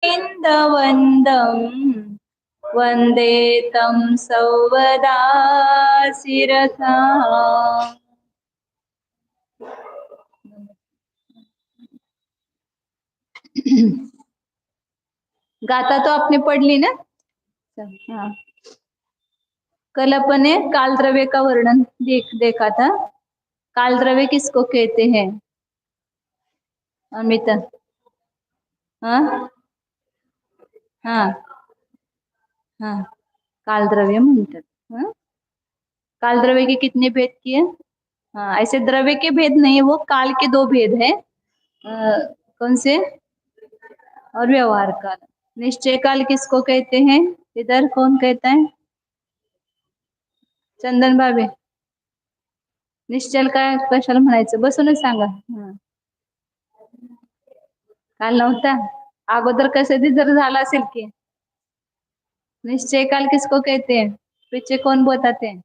इंदवंदम् वंदे तं सौवदा शिरसा। गाथा तो आपने पढ़ ली ना। हाँ, कल अपन ने काल द्रव्य का वर्णन देखा था। काल द्रव्य किसको कहते हैं अमिता? हाँ हाँ हाँ, काल द्रव्य म्हणतात। हाँ? काल द्रव्य के कितने भेद किए? हाँ, ऐसे द्रव्य के भेद नहीं, वो काल के दो भेद है। कौन से? और व्यवहार काल। निश्चय काल किसको कहते हैं? इधर कौन कहता है? चंदन भाभी, निश्चल काय कशाला म्हणायचं? बसूनच सांगा। काल नव्हता अगोदर, कसे जर झाला असेल की। निश्चय काल किसको कहते हैं? पीछे कौन बताते हैं?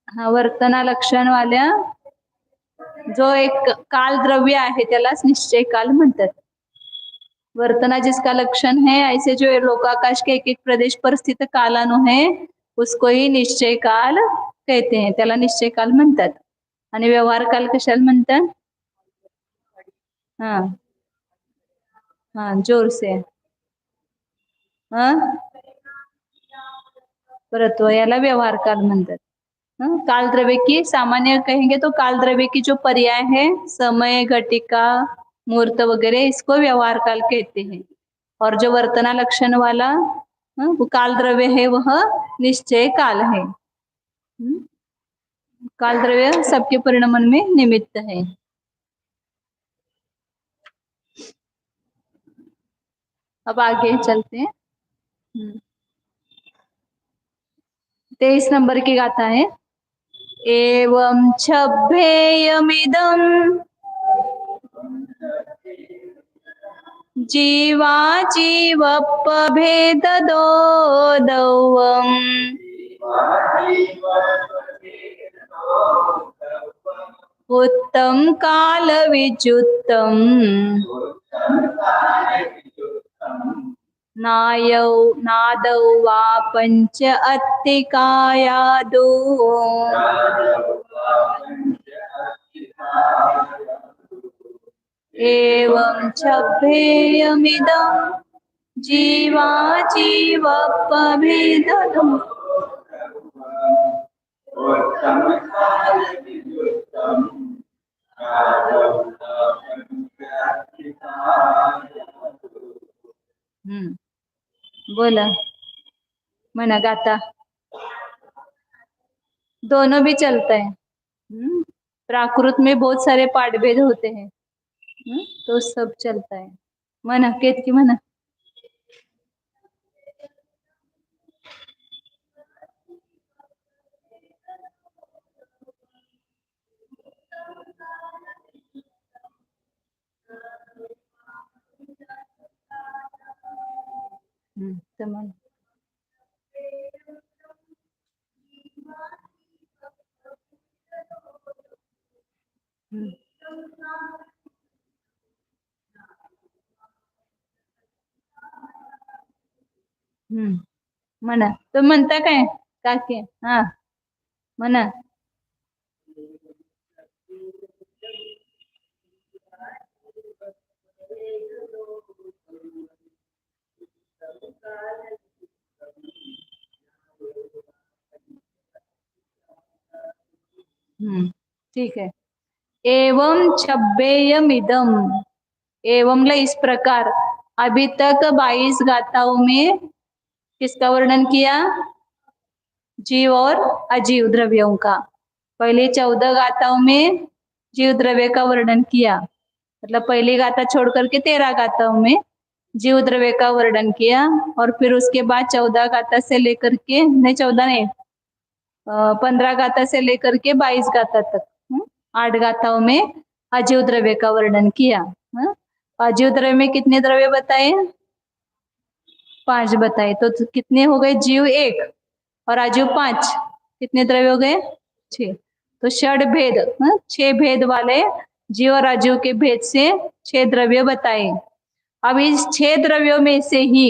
हाँ, वर्तना लक्षण वाल्या जो एक काल द्रव्य आहे त्यालाच निश्चय काल म्हणतात। वर्तना जिसका लक्षण है, ऐसे जो लोकाकाश के एक एक प्रदेश पर स्थित कालाणु है उसको ही निश्चय काल कहते हैं, त्याला निश्चय काल म्हणतात। आणि व्यवहार काल कशाला म्हणतात? हाँ हाँ, जोर से। हाँ, परत्व याला व्यवहार काल म्हणतात। काल द्रव्य की सामान्य कहेंगे तो काल द्रव्य की जो पर्याय है, समय, घटिका, मुहूर्त वगैरह, इसको व्यवहार काल कहते हैं। और जो वर्तना लक्षण वाला वो काल द्रव्य है वह निश्चय काल है। काल द्रव्य सबके परिणमन में निमित्त है। अब आगे चलते हैं। 23 नंबर की गाथा है। एवं छभ्येयमिदं जीवा जीवपभेददोदौवम् उत्तम काल विचुत्तम नायौ नादौ वा पंच अत्तिकायादो एवं छभ्येयमिदं जीवा जीवपभेददो। बोला मना गाता। दोनों भी चलता है। प्राकृत में बहुत सारे पाठभेद होते हैं। तो सब चलता है। मना केतकी मना। तमन म्हणा तो म्हणता काय काकी? हा म्हणा। ठीक है। एवं छब्बेयमिदम, एवं इस प्रकार। अभी तक 22 गाथाओं में किसका वर्णन किया? जीव और अजीव द्रव्यों का। पहले 14 गाथाओं में जीव द्रव्य का वर्णन किया, मतलब पहली गाथा छोड़ करके 13 गाथाओं में जीव द्रव्य का वर्णन किया। और फिर उसके बाद 14 गाथा से लेकर के, नहीं 14 नहीं, 15 गाथा से लेकर के 22 गाथा तक 8 गाथाओं में अजीव द्रव्य का वर्णन किया। अजीव द्रव्य में कितने द्रव्य बताए? 5 बताए। तो कितने हो गए? जीव 1 और अजीव 5, कितने द्रव्य हो गए? 6। तो षड भेद, 6 भेद वाले जीव और अजीव के भेद से 6 द्रव्य बताए। अब इस 6 द्रव्यों में से ही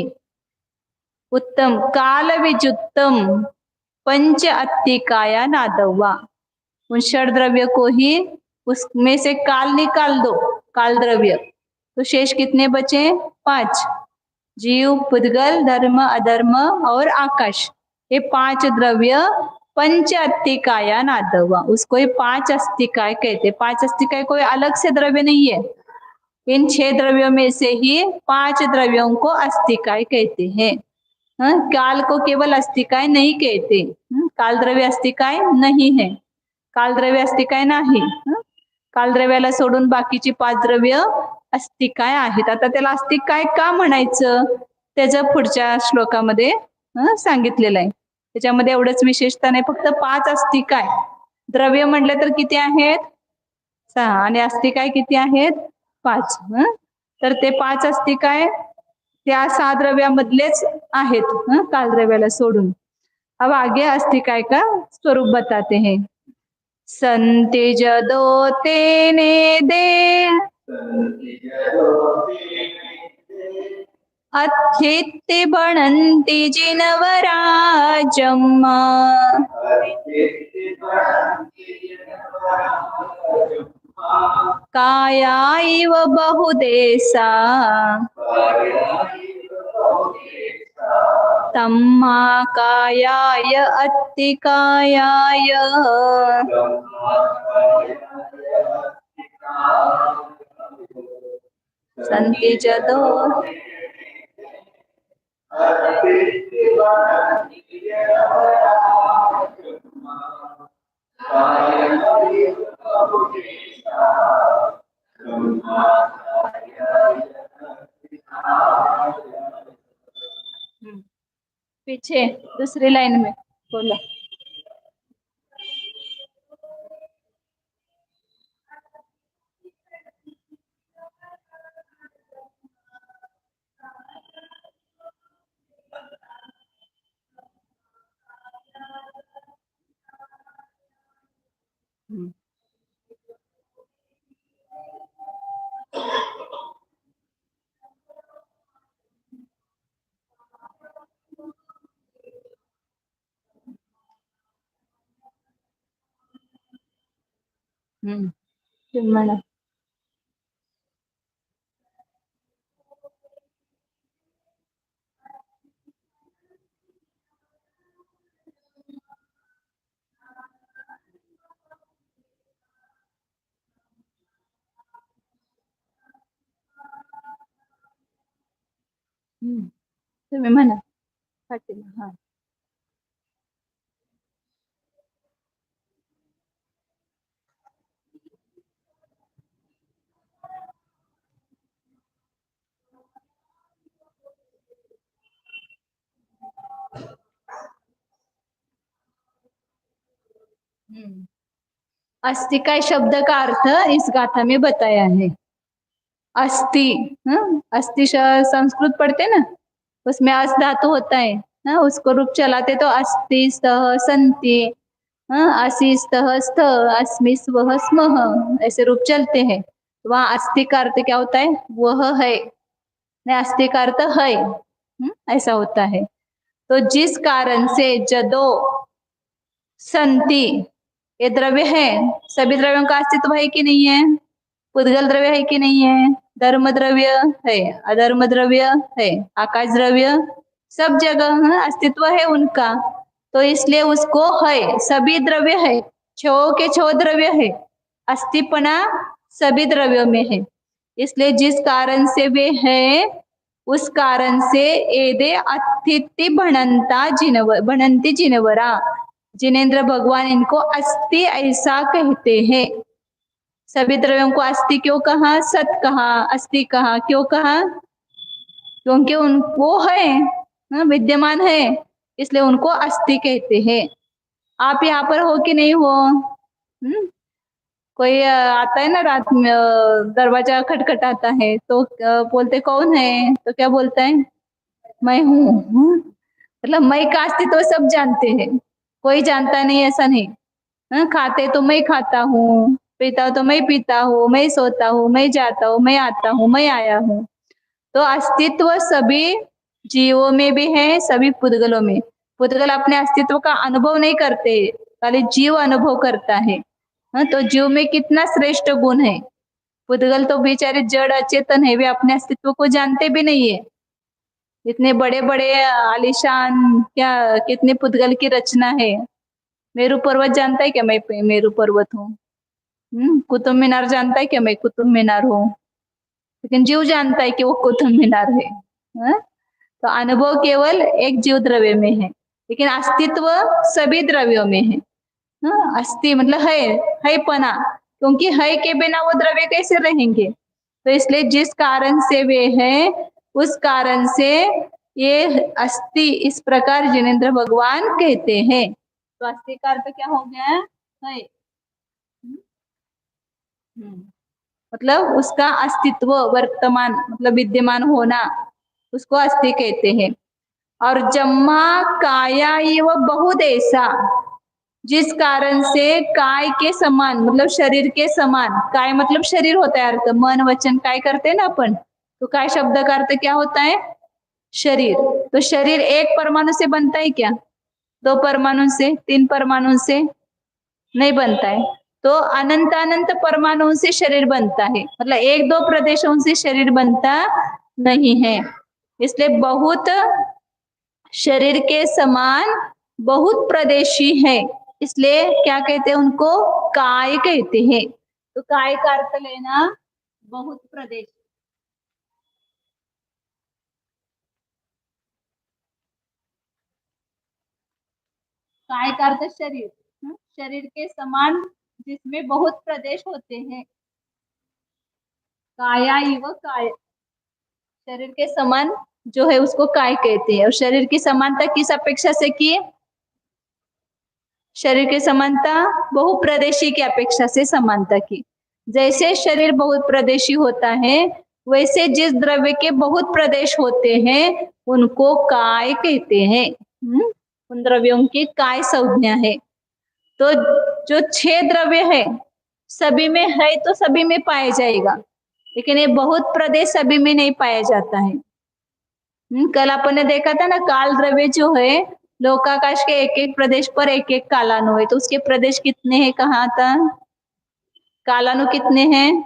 उत्तम काल विजुत्तम पंच अत्तिकाया नादव्वा, उन षड द्रव्य को ही उसमें से काल निकाल दो, काल द्रव्य, तो शेष कितने बचे? 5। जीव, पुद्गल, धर्म, अधर्म और आकाश, ये 5 द्रव्य पंच अस्तिकाया नादव्वा, उसको ये 5 अस्तिकाय कहते। 5 अस्तिकाय कोई अलग से द्रव्य नहीं है, इन 6 द्रव्यों में से ही 5 द्रव्यों को अस्तिकाय कहते हैं। काल को केवल अस्तिकाय नहीं कहते, काल द्रव्य अस्तिकाय नाही है, कालद्रव्य अस्तिकाय नाही। कालद्रव्याला सोडून बाकीची 5 द्रव्य अस्तिकाय आहेत। आता त्याला अस्तिकाय का म्हणायचं त्याचं पुढच्या श्लोकामध्ये सांगितलेलं आहे। त्याच्यामध्ये एवढंच विशेषता नाही, फक्त 5 अस्तिकाय द्रव्य म्हटले तर किती आहेत? 6 आणि अस्तिकाय किती आहेत? 5। तर ते 5 अस्तिकाय त्या 6 द्रव्यामधलेच आहेत कालद्रव्याला सोडून। अब आगे अस्तिकाय का स्वरूप बताते हैं। संति जदो तेने दे अथित्ति भणन्ति जिनवरा जम्मा, काया इव बहुदेशा तम्मा कायाय अत्तिकायाय संति जदो पीछे दूसरी लाइन में बोलो। म्हणा तुम्ही म्हणा फातिमा। हा अस्तिकाय शब्द का अर्थ इस गाथा में बताया है। अस्थि, अस्थि संस्कृत पढ़ते ना, उसमें अस धातु होता है, उसको रूप चलाते तो अस्ति स्तः संति, असि स्तः स्थ, अस्मि स्वः स्मः, ऐसे रूप चलते हैं। वहां अस्थि का अर्थ क्या होता है? वह है, नहीं अस्थि का अर्थ है, ऐसा होता है। तो जिस कारण से जदो संति, ये द्रव्य है, सभी द्रव्यों का अस्तित्व है कि नहीं है? पुद्गल द्रव्य है कि नहीं है? धर्म द्रव्य है, अधर्म द्रव्य है, आकाश द्रव्य, सब जगह अस्तित्व है उनका, तो इसलिए उसको है, सभी द्रव्य है, छो के छो द्रव्य है, अस्तिपना सभी द्रव्यों में है। इसलिए जिस कारण से वे है उस कारण से एदे अस्तित्व भणंती जिनवरा, जिनेन्द्र भगवान इनको अस्थि ऐसा कहते हैं। सभी द्रव्यों को अस्थि क्यों कहा? सत कहा, अस्थि कहा, क्यों कहा? क्योंकि वो है, विद्यमान है, इसलिए उनको अस्थि कहते हैं। आप यहाँ पर हो कि नहीं हो? कोई आता है ना रात में, दरवाजा खटखटाता है तो बोलते कौन है? तो क्या बोलता है? मैं हूँ। मतलब मैं का अस्तित्व सब जानते हैं, कोई जानता नहीं ऐसा नहीं। खाते तो मैं खाता हूँ, पीता हूँ तो मैं पीता हूँ, मैं सोता हूँ, मैं जाता हूँ, मैं आता हूँ, मैं आया हूँ। तो अस्तित्व सभी जीवों में भी है, सभी पुद्गलों में। पुद्गल अपने अस्तित्व का अनुभव नहीं करते, खाली जीव अनुभव करता है। हाँ, तो जीव में कितना श्रेष्ठ गुण है। पुद्गल तो बेचारे जड़ अचेतन है, वे अपने अस्तित्व को जानते भी नहीं है। इतने बड़े बड़े आलिशान क्या कितने पुद्गल की रचना है। मेरू पर्वत जानता है क्या मैं मेरू पर्वत हूँ? कुतुब मीनार जानता है क्या मैं कुतुब मीनार हूँ? लेकिन जीव जानता है कि वो कुतुब मीनार है। हाँ? तो अनुभव केवल एक जीव द्रव्य में है, लेकिन अस्तित्व सभी द्रव्यों में है। हाँ, अस्थि मतलब है पना, क्योंकि है के बिना वो द्रव्य कैसे रहेंगे। तो इसलिए जिस कारण से वे है, उस कारण से ये अस्थि, इस प्रकार जिनेन्द्र भगवान कहते हैं। तो अस्थि का अर्थ क्या हो गया? है। हम्म। मतलब उसका अस्तित्व, वर्तमान मतलब विद्यमान होना, उसको अस्थि कहते हैं। और जम्मा काया एव बहुत ऐसा, जिस कारण से काय के समान मतलब शरीर के समान, काय मतलब शरीर होता है अर्थ, मन वचन काय करते हैं ना अपन, तो काय शब्द का अर्थ क्या होता है? शरीर। तो शरीर एक परमाणु से बनता है क्या? दो परमाणु से, तीन परमाणु से नहीं बनता है। तो अनंत अनंत परमाणुओं से शरीर बनता है, मतलब एक दो प्रदेशों से शरीर बनता नहीं है। इसलिए बहुत शरीर के समान बहुत प्रदेशी है, इसलिए क्या कहते हैं उनको? काय कहते हैं। तो काय का अर्थ लेना बहुत प्रदेश। काय का अर्थ शरीर। शरीर के समान जिसमें बहुत प्रदेश होते हैं। काया इव काय, शरीर के समान जो है उसको काय कहते हैं। और शरीर की समानता किस अपेक्षा से की? शरीर की समानता बहुप्रदेशी की अपेक्षा से समानता की। जैसे शरीर बहुत प्रदेशी होता है, वैसे जिस द्रव्य के बहुत प्रदेश होते हैं उनको काय कहते हैं। उन द्रव्यों की काय संज्ञा है। तो जो छह द्रव्य है सभी में है तो सभी में पाया जाएगा, लेकिन ये बहुत प्रदेश सभी में नहीं पाया जाता है। कल अपन ने देखा था ना, काल द्रव्य जो है लोकाकाश के एक एक प्रदेश पर एक एक कालानु है, तो उसके प्रदेश कितने हैं? कहाँ था? कालानु कितने हैं?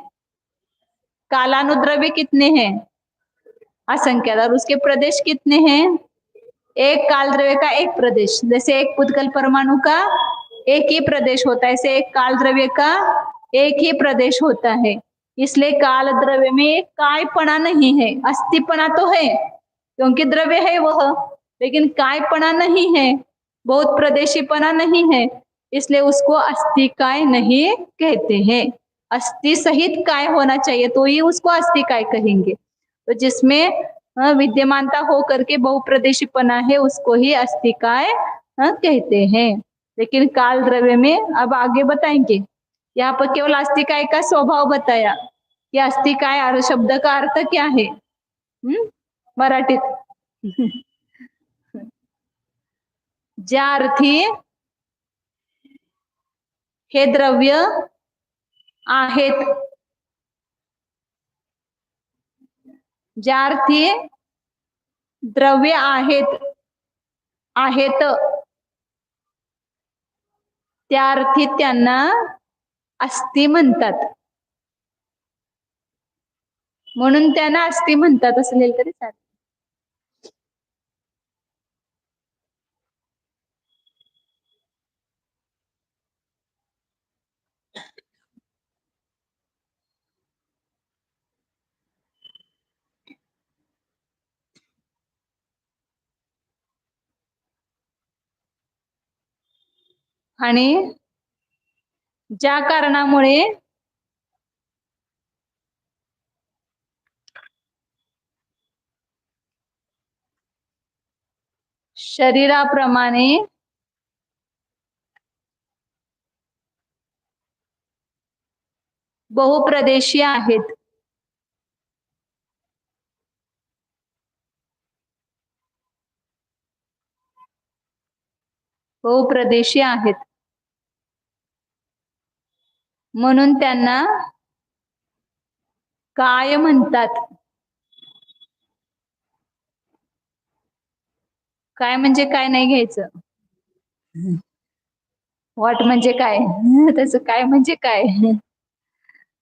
कालानु द्रव्य कितने हैं? असंख्यात। और उसके प्रदेश कितने हैं? एक काल द्रव्य का एक प्रदेश, जैसे एक पुद्गल परमाणु का एक ही प्रदेश होता है, ऐसे एक काल द्रव्य का एक ही प्रदेश होता है। इसलिए काल द्रव्य में कायपना नहीं है, अस्थिपना तो है क्योंकि द्रव्य है वह, लेकिन कायपना नहीं है, बहुत प्रदेशीपना नहीं है, इसलिए उसको अस्थि काय नहीं कहते हैं। अस्थि सहित काय होना चाहिए तो ही उसको अस्थि काय कहेंगे। तो जिसमें विद्यमानता हो करके बहुप्रदेशीपना है उसको ही अस्थिकाय कहते हैं। लेकिन काल द्रव्य में अब आगे बताएंगे। यहाँ पर केवल अस्थिकाय का स्वभाव बताया कि अस्थिकाय शब्द का अर्थ क्या है। मराठीत ज्या अर्थी हे द्रव्य आहेत, ज्या अर्थी द्रव्य आहेत आहेत त्या अर्थी त्यांना अस्थि म्हणतात, म्हणून त्यांना अस्थि म्हणतात असं लिहिलं तरी चालेल. आणि ज्या कारणामुळे शरीराप्रमाणे बहुप्रदेशीय आहेत, बहुप्रदेशीय आहेत म्हणून त्यांना काय म्हणतात? काय म्हणजे काय नाही घ्यायचं. व्हॉट म्हणजे काय? त्याचं काय म्हणजे काय?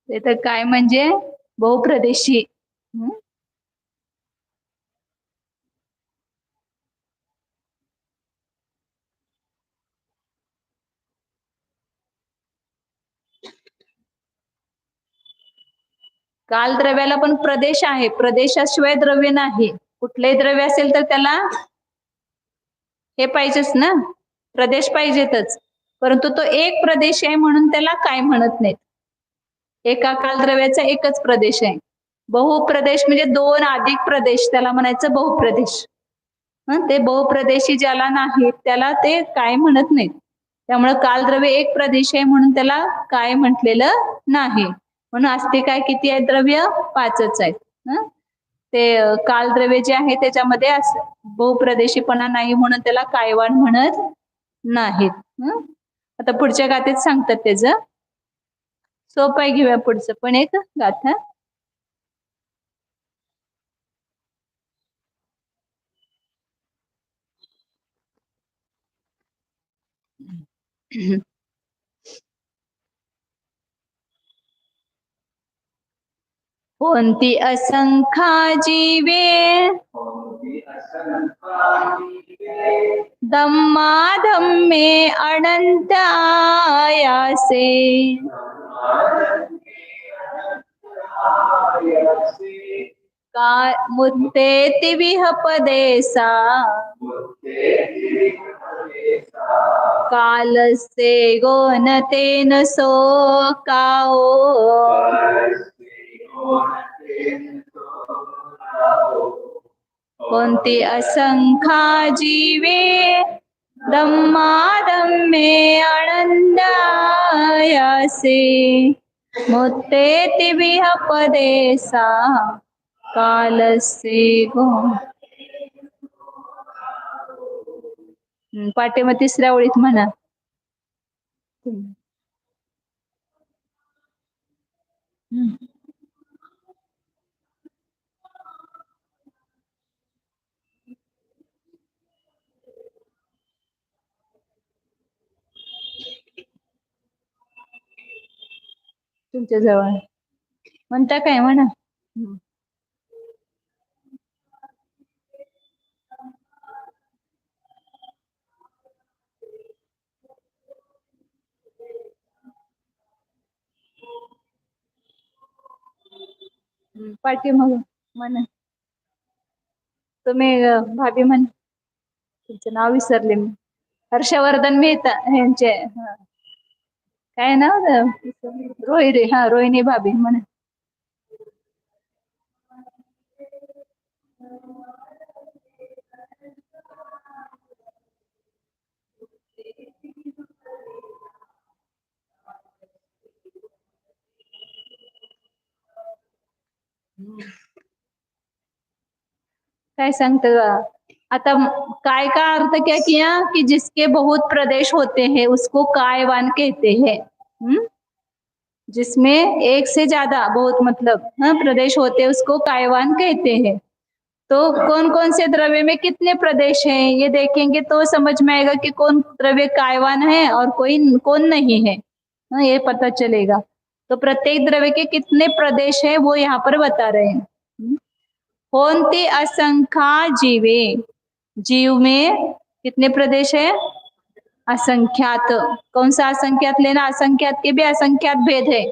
ते तर काय म्हणजे बहुप्रदेशी. कालद्रव्याला पण प्रदेश आहे. प्रदेशाशिवाय द्रव्य नाही. कुठलेही द्रव्य असेल तर त्याला हे पाहिजेच ना, प्रदेश पाहिजेतच. परंतु तो एक प्रदेश आहे म्हणून त्याला काय म्हणत नाहीत. एका कालद्रव्याचा एकच प्रदेश आहे. बहुप्रदेश म्हणजे दोन अधिक प्रदेश, त्याला म्हणायचं बहुप्रदेश. ते बहुप्रदेशी ज्याला नाही त्याला ते काय म्हणत नाहीत. त्यामुळे कालद्रव्य एक प्रदेश आहे म्हणून त्याला काय म्हटलेलं नाही. म्हणून असते काय किती आहे द्रव्य? 5च आहेत. ते कालद्रव्य जे आहे त्याच्यामध्ये बहुप्रदेशीपणा नाही म्हणून त्याला कायवान म्हणत नाहीत. आता पुढच्या गाथेत सांगतात त्याचं. सोपं आहे, घेऊया पुढचं पण एक गाथा. कोणती असंख्या जीवे धम्माधम्मे अनंत आयासे का मुत्तेति विहपदेसा कालसे गोनतेन सो काओ कोणती असंख्या जीवे धम्माधम्मे आनंदायासे मुत्तेति विहपदेसा कालसे गो. पाठीमा 3ऱ्या ओळीत म्हणा. तुमच्या जवळ म्हणता काय म्हणा. पाठीमाग म्हणा. तुम्ही भाभी म्हण. तुमचं नाव विसरले मी. हर्षवर्धन मेहता यांचे काय नाव? रोहिणी भाभी म्हणा. काय सांगते आता? काय का अर्थ क्या किया कि जिसके बहुत प्रदेश होते हैं उसको कायवान कहते हैं. जिसमें एक से ज्यादा बहुत मतलब प्रदेश होते हैं उसको कायवान कहते हैं. तो कौन कौन से द्रव्य में कितने प्रदेश हैं ये देखेंगे तो समझ में आएगा कि कौन द्रव्य कायवान है और कोई कौन नहीं है. ये पता चलेगा. तो प्रत्येक द्रव्य के कितने प्रदेश है वो यहाँ पर बता रहे हैं. कोणती असंख्या जीवे, जीव में कितने प्रदेश है? असंख्यात. कौन सा असंख्यात लेना? असंख्यात के भी असंख्यात भेद है.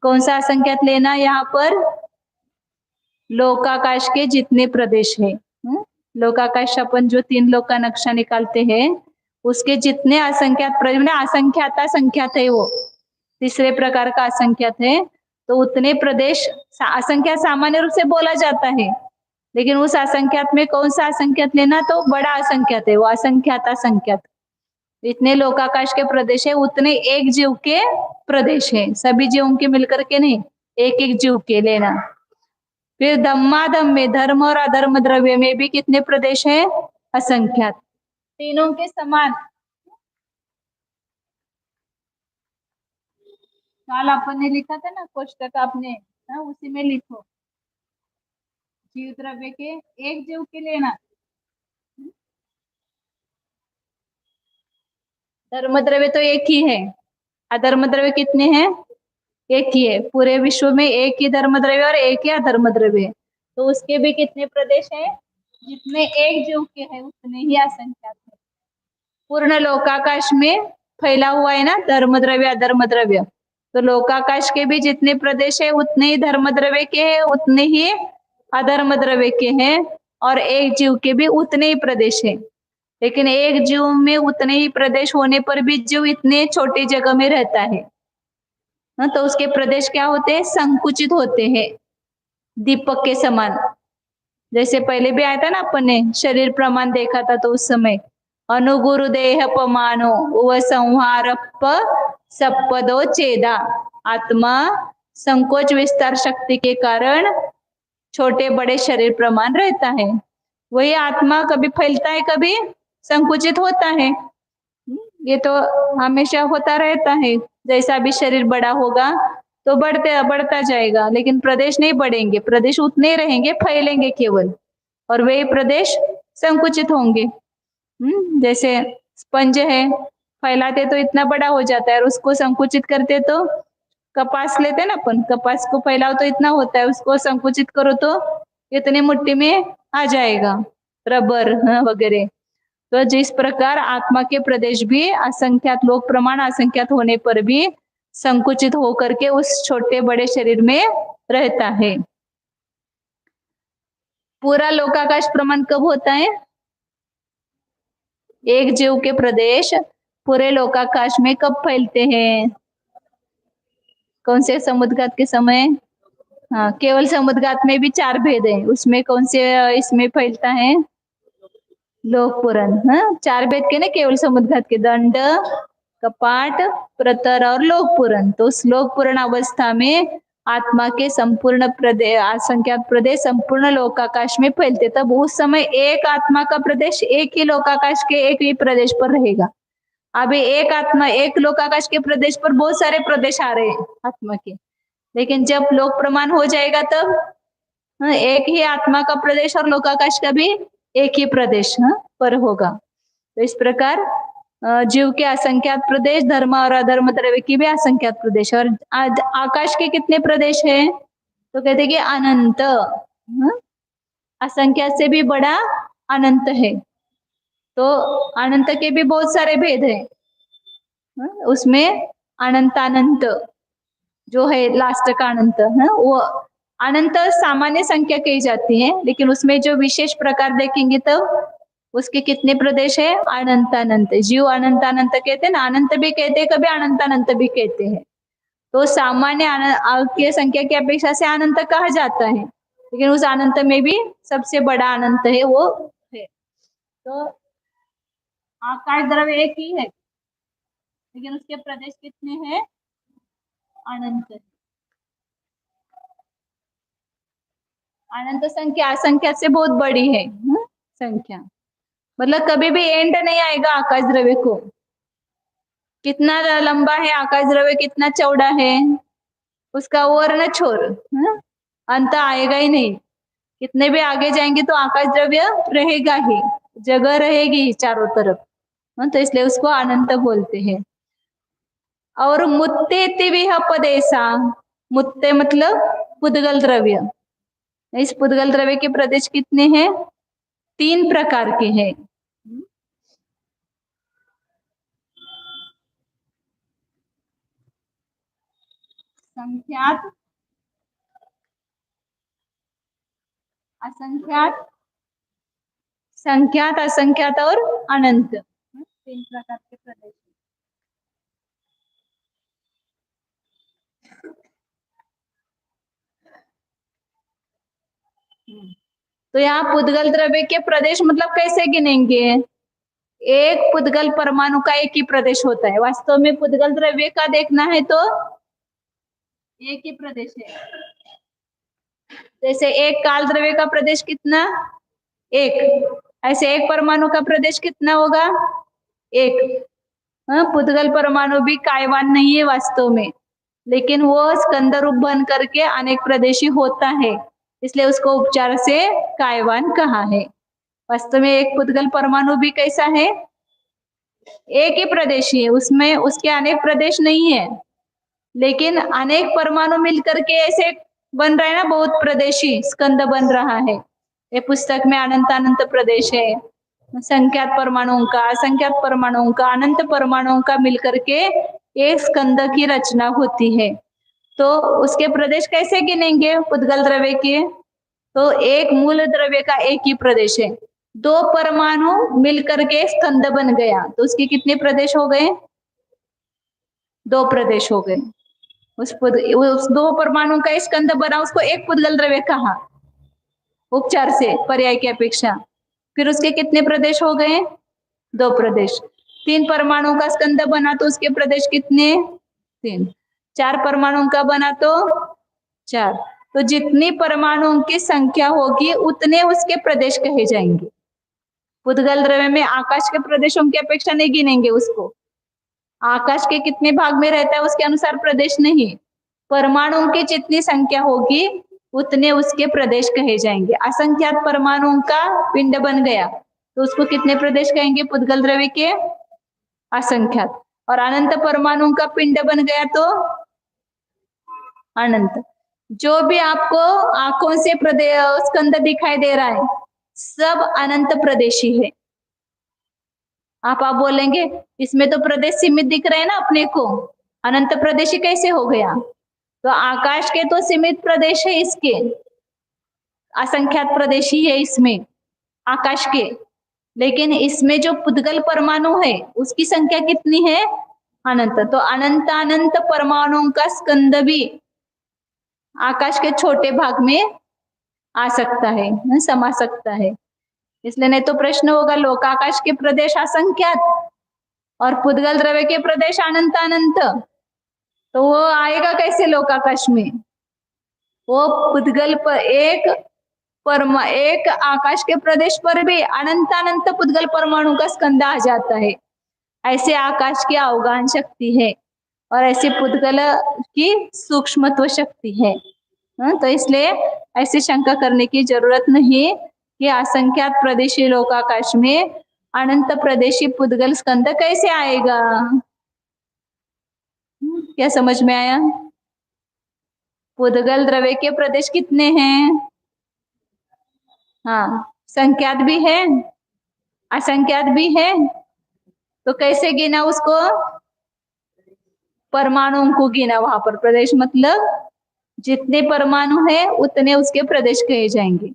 कौन सा असंख्यात लेना? यहाँ पर लोकाकाश के जितने प्रदेश है. लोकाकाश अपन जो 3 लोक का नक्शा निकालते हैं उसके जितने असंख्यात प्रदेश, असंख्याता संख्यात है वो 3रे प्रकार का असंख्यात है. तो उतने प्रदेश, असंख्यात सामान्य रूप से बोला जाता है लेकिन उस असंख्यात में कौन सा असंख्यात लेना? तो बड़ा असंख्यात है वो, असंख्याता संख्यात. इतने लोकाकाश के प्रदेश है उतने एक जीव के प्रदेश है. सभी जीवों के मिलकर के नहीं, एक एक जीव के लेना. फिर धम्माधम में धर्म और अधर्म द्रव्य में भी कितने प्रदेश है? असंख्यात. तीनों के समान. काल अपन ने लिखा था ना कोष्टक आपने, हाँ उसी में लिखो जीव द्रव्य के एक जीव के लेना। धर्म द्रव्य तो एक ही है, अधर्म द्रव्य कितने हैं? एक ही है, पूरे विश्व में एक ही धर्म द्रव्य और एक ही अधर्म द्रव्य है। तो उसके भी कितने प्रदेश हैं? जितने एक जीव के हैं उतने ही असंख्यात है। पूर्ण लोकाकाश में फैला हुआ है ना धर्म द्रव्य अधर्म द्रव्य, तो लोकाकाश के भी जितने प्रदेश है उतने ही धर्म द्रव्य के हैं, उतने ही अधर्म द्रव्य के हैं, और एक जीव के भी उतने ही प्रदेश है। लेकिन एक जीव में उतने ही प्रदेश होने पर भी जीव इतने छोटी जगह में रहता है, तो उसके प्रदेश क्या होते हैं? संकुचित होते हैं, दीपक के समान। जैसे पहले भी आया था ना अपन ने शरीर प्रमाण देखा था, तो उस समय अनुगुरु देह पमानो व संहारप सपदो चेदा, आत्मा संकोच विस्तार शक्ति के कारण छोटे बड़े शरीर प्रमाण रहता है। वही आत्मा कभी फैलता है कभी संकुचित होता है, ये तो हमेशा होता रहता है। जैसा भी शरीर बड़ा होगा तो बढ़ता जाएगा, लेकिन प्रदेश नहीं बढ़ेंगे, प्रदेश उतने ही रहेंगे, फैलेंगे केवल, और वे प्रदेश संकुचित होंगे। जैसे स्पंज है, फैलाते तो इतना बड़ा हो जाता है और उसको संकुचित करते तो, कपास लेते हैं ना अपन, कपास को फैलाओ तो इतना होता है, उसको संकुचित करो तो इतनी मुट्ठी में आ जाएगा, रबर वगैरह। तो जिस प्रकार आत्मा के प्रदेश भी असंख्यात लोक प्रमाण असंख्यात होने पर भी संकुचित होकर के उस छोटे बड़े शरीर में रहता है। पूरा लोकाकाश प्रमाण कब होता है? एक जीव के प्रदेश पूरे लोकाकाश में कब फैलते हैं? कौन से समुद्रघात के समय? हाँ, केवल समुद्रघात में भी 4 भेद है, उसमें कौन से इसमें फैलता है? लोक पुराण। हाँ, 4 भेद के ना केवल समुद्रघात के, दंड, कपाट, प्रतर और लोक पुराण। तो उस लोक पुराण अवस्था में आत्मा के संपूर्ण प्रदेश असंख्यात प्रदेश संपूर्ण लोकाकाश में फैलते, तब उस समय एक आत्मा का प्रदेश एक ही लोकाकाश के एक ही प्रदेश पर रहेगा। अभी एक आत्मा एक लोकाकाश के प्रदेश पर बहुत सारे प्रदेश आ रहे हैं आत्मा के, लेकिन जब लोक प्रमाण हो जाएगा तब एक ही आत्मा का प्रदेश और लोकाकाश का भी एक ही प्रदेश पर होगा। तो इस प्रकार जीव के असंख्यात प्रदेश, धर्म और अधर्म द्रव्य की भी असंख्यात प्रदेश, और आकाश के कितने प्रदेश हैं? तो कहते हैं कि अनंत, असंख्यात से भी बड़ा अनंत है। तो अनंत के भी बहुत सारे भेद हैं, उसमें अनंतानंत जो है लास्ट का अनंत है, वो अनंत सामान्य संख्या कही जाती है, लेकिन उसमें जो विशेष प्रकार देखेंगे तब उसके कितने प्रदेश है? अनंतानंत। जीव अनंतानंत कहते हैं ना, अनंत भी कहते हैं, कभी अनंतानंत भी कहते हैं। तो सामान्य की संख्या की अपेक्षा से अनंत कहा जाता है, लेकिन उस अनंत में भी सबसे बड़ा अनंत है वो है। तो आकाश द्रव्य एक ही है, लेकिन उसके प्रदेश कितने हैं? अनंत। अनंत संख्या असंख्या से बहुत बड़ी है संख्या, मतलब कभी भी एंड नहीं आएगा आकाश द्रव्य को। कितना लंबा है आकाश द्रव्य, कितना चौड़ा है, उसका ओर न छोर, अंत आएगा ही नहीं। कितने भी आगे जाएंगे तो आकाश द्रव्य रहेगा ही, जगह रहेगी चारों तरफ, तो इसलिए उसको अनंत बोलते हैं। और मुत्ते विह पदेशा, मुत्ते मतलब पुद्गल द्रव्य। इस पुद्गल द्रव्य के प्रदेश कितने हैं? 3 प्रकार के हैं। संख्यात, असंख्यात, संख्यात असंख्यात और अनंत, 3 प्रकार के प्रदेश। तो यहाँ पुद्गल द्रव्य के प्रदेश मतलब कैसे गिनेंगे? एक पुद्गल परमाणु का एक ही प्रदेश होता है। वास्तव में पुद्गल द्रव्य का देखना है तो एक ही प्रदेश है। जैसे एक काल द्रव्य का प्रदेश कितना? एक। ऐसे एक परमाणु का प्रदेश कितना होगा? एक। पुद्गल परमाणु भी कायवान नहीं है वास्तव में, लेकिन वो स्कंद रूप बन करके अनेक प्रदेशी होता है, इसलिए उसको उपचार से कायवान कहा है। वास्तव में एक पुद्गल परमाणु भी कैसा है, एक ही प्रदेशी है, उसमें उसके अनेक प्रदेश नहीं है, लेकिन अनेक परमाणु मिलकर के ऐसे बन रहा है ना, बहुत प्रदेशी स्कंद बन रहा है। ये पुस्तक में अनंत अनंत प्रदेश है, संख्यात परमाणुओं का, असंख्यात परमाणुओं का, अनंत परमाणुओं का मिलकर के एक स्कंद की रचना होती है। तो उसके प्रदेश कैसे गिनेंगे पुद्गल द्रव्य के, तो एक मूल द्रव्य का एक ही प्रदेश है, दो परमाणु मिलकर के स्कंद बन गया, तो उसके कितने प्रदेश हो गए, दो प्रदेश हो गए। उस दो परमाणु का स्कंद बना, उसको एक पुद्गल द्रव्य कहा उपचार से पर्याय की अपेक्षा। फिर उसके कितने प्रदेश हो गए, दो प्रदेश। तीन परमाणु का स्कंद बना तो उसके प्रदेश कितने, तीन। चार परमाणु का बना तो चार। तो जितनी परमाणुओं की संख्या होगी उतने उसके प्रदेश कहे जाएंगे। पुद्गल द्रव्य में आकाश के प्रदेशों की अपेक्षा नहीं गिनेंगे उसको, आकाश के कितने भाग में रहता है उसके अनुसार प्रदेश नहीं, परमाणुओं की जितनी संख्या होगी उतने उसके प्रदेश कहे जाएंगे। असंख्यात परमाणुओं का पिंड बन गया तो उसको कितने प्रदेश कहेंगे पुद्गल द्रव्य के, असंख्यात। और अनंत परमाणुओं का पिंड बन गया तो अनंत। जो भी आपको आंखों से स्कंद दिखाई दे रहा है सब अनंत प्रदेशी है। आप बोलेंगे इसमें तो प्रदेश सीमित दिख रहे हैं ना अपने को, अनंत प्रदेशी कैसे हो गया, तो आकाश के तो सीमित प्रदेश है, इसके असंख्यात प्रदेशी है इसमें आकाश के, लेकिन इसमें जो पुद्गल परमाणु है उसकी संख्या कितनी है, अनंत। तो अनंत अनंत परमाणुओं का स्कंद भी आकाश के छोटे भाग में आ सकता है, समा सकता है। इसलिए नहीं तो प्रश्न होगा लोकाकाश के प्रदेश असंख्यात और पुद्गल द्रव्य के प्रदेश अनंत अनंत, तो वो आएगा कैसे लोकाकाश में, वो पुद्गल पर एक आकाश के प्रदेश पर भी अनंत अनंत पुद्गल परमाणु का स्कंद आ जाता है। ऐसे आकाश की अवगाहन शक्ति है और ऐसे पुद्गल की सूक्ष्मत्व शक्ति है। तो इसलिए ऐसी शंका करने की जरूरत नहीं कि असंख्यात प्रदेशी लोकाकाश में अनंत प्रदेशी पुद्गल स्कंद कैसे आएगा। क्या समझ में आया, पुद्गल द्रव्य के प्रदेश कितने हैं, हाँ संख्यात भी है असंख्यात भी है, तो कैसे गिना उसको, परमाणुओं को गिना, वहां पर प्रदेश मतलब जितने परमाणु है उतने उसके प्रदेश कहे जाएंगे।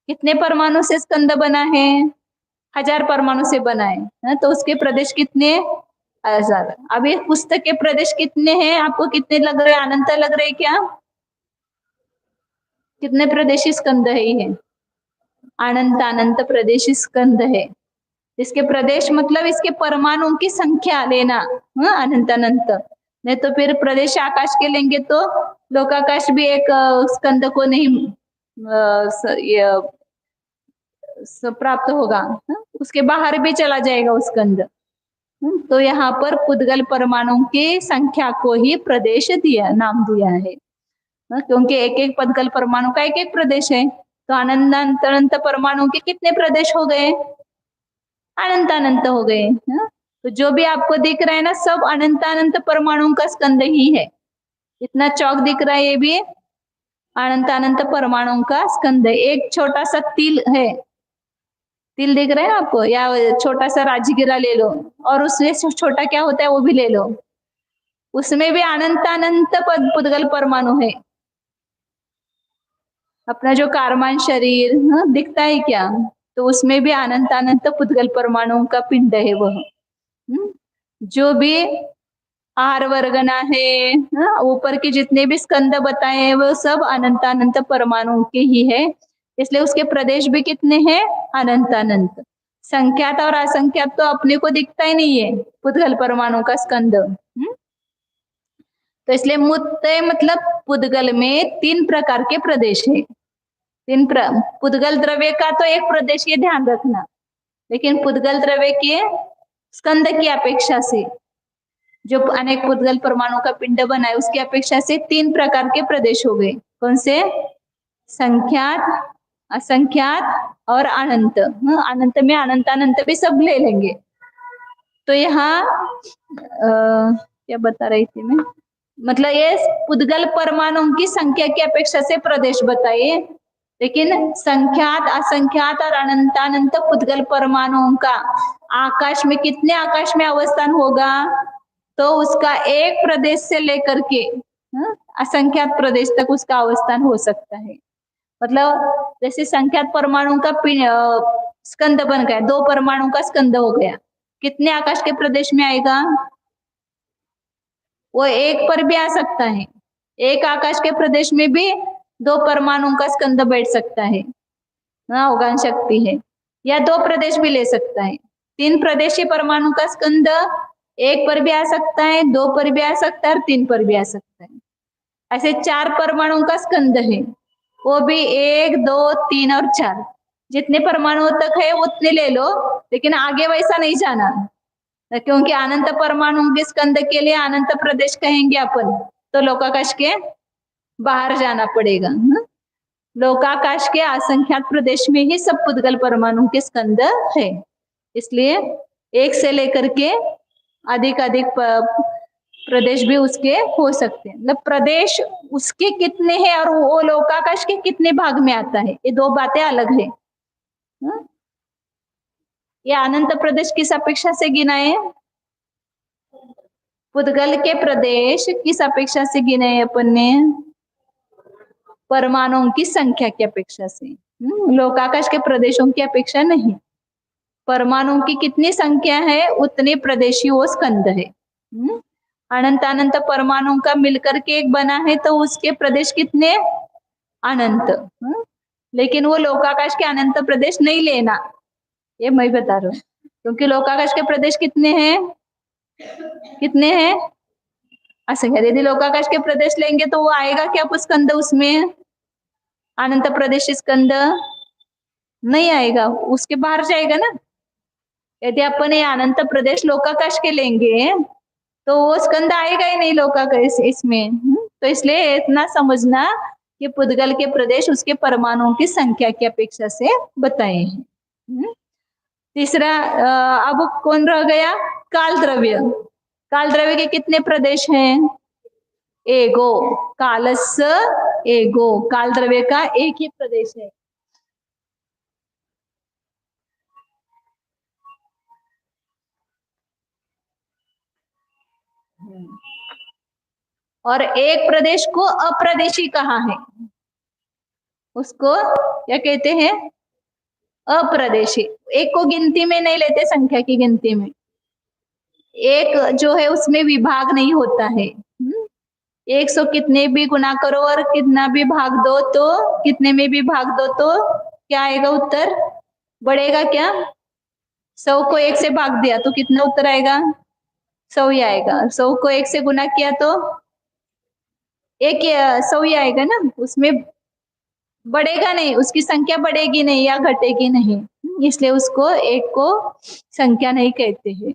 कितने परमाणु से स्कंद बना है, 1000 परमाणु से बना है, तो उसके प्रदेश कितने, 1000। अब ये पुस्तक के प्रदेश कितने हैं, आपको कितने लग रहे हैं, अनंत लग रहे हैं क्या, कितने प्रदेशी स्कंद है ये, अनंत अनंत प्रदेशी स्कंद है। इसके प्रदेश मतलब इसके परमाणुओं की संख्या लेना, अनंत अनंत। नहीं तो फिर प्रदेश आकाश के लेंगे तो लोकाकाश भी एक स्कंद को नहीं प्राप्त होगा, उसके बाहर भी चला जाएगा उस स्कंद। तो यहाँ पर पुद्गल परमाणुओं की संख्या को ही प्रदेश दिया, नाम दिया है, क्योंकि एक एक पुद्गल परमाणु का एक एक प्रदेश है। तो अनंत अनंत परमाणु के कितने प्रदेश हो गए, अनंत अनंत हो गए। तो जो भी आपको दिख रहा है ना सब अनंत अनंत परमाणुओं का स्कंद ही है। इतना चौक दिख रहा है ये भी अनंत अनंत परमाणुओं का स्कंद है। एक छोटा सा तिल है, तिल दिख रहा है आपको, या छोटा सा राजगिरा ले लो और उसमें छोटा क्या होता है वो भी ले लो, उसमें भी अनंत अनंत पुद्गल परमाणु है। अपना जो कार्बन शरीर दिखता है क्या, तो उसमें भी अनंत अनंत पुद्गल परमाणुओं का पिंड है वह। जो भी आहार वर्गना है, ऊपर के जितने भी स्कंद बताए हैं वो सब अनंत अनंत परमाणु के ही है, इसलिए उसके प्रदेश भी कितने हैं, अनंत अनंत। संख्यात और असंख्यात तो अपने को दिखता ही नहीं है पुद्गल परमाणु का स्कंद। तो इसलिए मुत्तय मतलब पुद्गल में 3 प्रकार के प्रदेश है। पुद्गल द्रव्य का तो एक प्रदेश, ये ध्यान रखना, लेकिन पुद्गल द्रव्य के स्कंद की अपेक्षा से जो अनेक पुद्गल परमाणु का पिंड बना है उसकी अपेक्षा से 3 प्रकार के प्रदेश हो गए। कौन से? संख्यात, असंख्यात और अनंत। अनंत में अनंत अनंत भी सब ले लेंगे। तो यहाँ क्या बता रही थी मैं, मतलब ये पुद्गल परमाणुओं की संख्या की अपेक्षा से प्रदेश बताइए, लेकिन संख्यात, असंख्यात और अनंतानंत पुद्गल परमाणुओं का आकाश में कितने आकाश में अवस्थान होगा, तो उसका एक प्रदेश से लेकर के असंख्यात प्रदेश तक उसका अवस्थान हो सकता है। मतलब जैसे संख्यात परमाणु का स्कंद बन गया, 2 परमाणु का स्कंद हो गया, कितने आकाश के प्रदेश में आएगा? वो एक पर भी आ सकता है। एक आकाश के प्रदेश में भी 2 परमाणु का स्कंद बैठ सकता है, अवगान शक्ति है, या 2 प्रदेश भी ले सकता है। 3 प्रदेशी परमाणु का स्कंद एक पर भी आ सकता है, 2 पर भी आ सकता है और 3 पर भी आ सकता है। ऐसे 4 परमाणु का स्कंद है, वो भी 1, 2, 3 और 4, जितने परमाणुओं तक है उतने ले लो, लेकिन आगे वैसा नहीं जाना, क्योंकि अनंत परमाणु के स्कंद के लिए अनंत प्रदेश कहेंगे अपन, तो लोकाकाश के बाहर जाना पड़ेगा। लोकाकाश के असंख्यात प्रदेश में ही सब पुद्गल परमाणु के स्कंद है, इसलिए एक से लेकर के अधिक अधिक प्रदेश भी उसके हो सकते हैं। मतलब प्रदेश उसके कितने हैं और वो लोकाकाश के कितने भाग में आता है, ये 2 बातें अलग है। ये अनंत प्रदेश किस अपेक्षा से गिनाए? पुद्गल के प्रदेश किस अपेक्षा से गिनाए अपन ने? परमाणुओं की संख्या की अपेक्षा से। लोकाकाश के प्रदेशों की अपेक्षा नहीं। परमाणुओं की कितनी संख्या है उतने प्रदेशी वो स्कंद है। अनंत अनंत परमाणुओं का मिलकर के एक बना है, तो उसके प्रदेश कितने? अनंत। लेकिन वो लोकाकाश के अनंत प्रदेश नहीं लेना, ये मैं बता रहा हूँ, क्योंकि लोकाकाश के प्रदेश कितने हैं? कितने हैं? असंख्य। यदि लोकाकाश के प्रदेश लेंगे तो वो आएगा क्या स्कंद उसमें? अनंत प्रदेश स्कंद नहीं आएगा, उसके बाहर जाएगा ना। यदि अपन ये अनंत प्रदेश लोकाकाश के लेंगे तो वो स्कंद आएगा ही नहीं लोकाकाश इसमें। तो इसलिए इतना समझना कि पुद्गल के प्रदेश उसके परमाणुओं की संख्या की अपेक्षा से बताए हैं। तीसरा अब कौन रह गया? काल द्रव्य। काल द्रव्य के कितने प्रदेश हैं? एगो। कालस्य एगो, काल द्रव्य का एक ही प्रदेश है। और एक प्रदेश को अप्रदेशी कहा है, उसको क्या कहते हैं? अप्रदेशी। एक को गिनती में नहीं लेते, संख्या की गिनती में। एक जो है उसमें विभाग नहीं होता है। 100 कितने भी गुना करो और कितना भी भाग दो, तो कितने में भी भाग दो तो क्या आएगा उत्तर? बढ़ेगा क्या? 100 को 1 से भाग दिया तो कितना उत्तर आएगा? 100 ही आएगा। 100 को 1 से गुना किया तो 100 ही आएगा ना, उसमें बढ़ेगा नहीं, उसकी संख्या बढ़ेगी नहीं या घटेगी नहीं, इसलिए उसको एक को संख्या नहीं कहते हैं।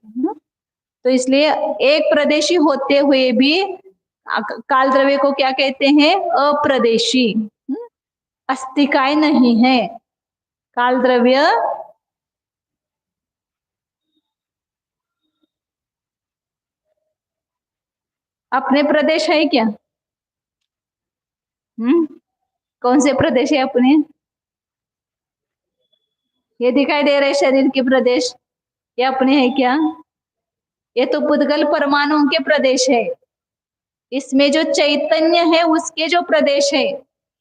तो इसलिए एक प्रदेशी होते हुए भी काल द्रव्य को क्या कहते हैं? अप्रदेशी। अस्तिकाय नहीं है काल द्रव्य। अपने प्रदेश है क्या? कौन से प्रदेश है अपने? ये दिखाई दे रहे शरीर के प्रदेश, ये अपने है क्या? ये तो पुद्गल परमाणुओं के प्रदेश है। इसमें जो चैतन्य है उसके जो प्रदेश है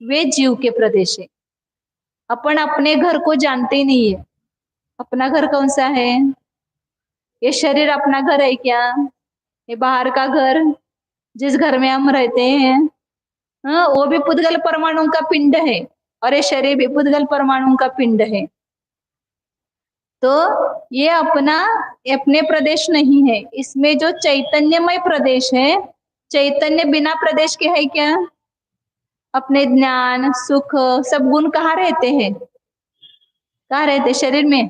वे जीव के प्रदेश है। अपन अपने घर को जानते ही नहीं है। अपना घर कौन सा है? ये शरीर अपना घर है क्या? ये बाहर का घर जिस घर में हम रहते हैं, वो भी पुद्गल परमाणु का पिंड है, और ये शरीर भी पुद्गल परमाणु का पिंड है। तो ये अपने प्रदेश नहीं है। इसमें जो चैतन्यमय प्रदेश है, चैतन्य बिना प्रदेश के है क्या? अपने ज्ञान सुख सब गुण कहाँ रहते हैं? कहाँ रहते? शरीर में।